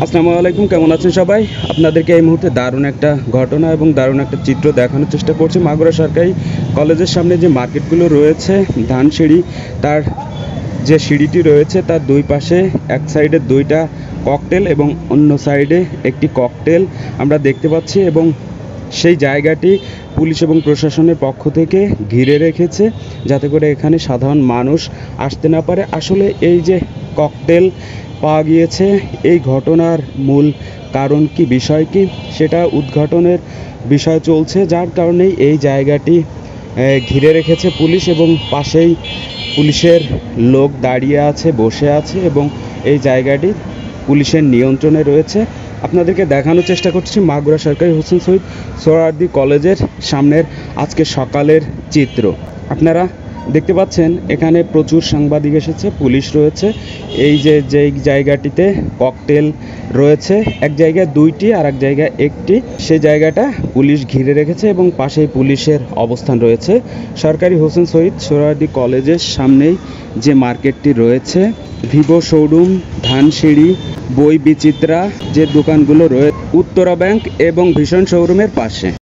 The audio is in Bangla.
আসসালামু আলাইকুম, কেমন আছেন সবাই? আপনাদেরকে এই মুহূর্তে দারুণ একটা ঘটনা এবং দারুণ একটা চিত্র দেখানোর চেষ্টা করছি। মাগুরা সরকারি কলেজের সামনে যে মার্কেটগুলো রয়েছে, ধানসিঁড়ি, তার যে সিঁড়িটি রয়েছে তার দুই পাশে এক সাইডে দুইটা ককটেল এবং অন্য সাইডে একটি ককটেল আমরা দেখতে পাচ্ছি, এবং সেই জায়গাটি পুলিশ এবং প্রশাসনের পক্ষ থেকে ঘিরে রেখেছে যাতে করে এখানে সাধারণ মানুষ আসতে না পারে। আসলে এই যে ককটেল পাওয়া গিয়েছে, এই ঘটনার মূল কারণ কি, বিষয় কি, সেটা উদ্ঘাটনের বিষয় চলছে, যার কারণেই এই জায়গাটি ঘিরে রেখেছে পুলিশ, এবং পাশেই পুলিশের লোক দাঁড়িয়ে আছে, বসে আছে, এবং এই জায়গাটি পুলিশের নিয়ন্ত্রণে রয়েছে। আপনাদেরকে দেখানোর চেষ্টা করছি মাগুরা সরকারি হোসেন শহীদ সোহরাওয়ার্দী কলেজের সামনের আজকে সকালের চিত্র। আপনারা দেখতে পাচ্ছেন এখানে প্রচুর সাংবাদিক এসেছে, পুলিশ রয়েছে। এই যে জায়গাটিতে ককটেল রয়েছে, এক জায়গায় দুইটি আর এক জায়গায় একটি, সেই জায়গাটা পুলিশ ঘিরে রেখেছে এবং পাশেই পুলিশের অবস্থান রয়েছে। সরকারি হোসেন শহীদ সোহরাওয়ার্দী কলেজের সামনেই যে মার্কেটটি রয়েছে, ভিভো শোরুম, ধানসিঁড়ি, বই বিচিত্রা যে দোকানগুলো রয়েছে, উত্তরা ব্যাংক এবং ভীষণ শোরুমের পাশে।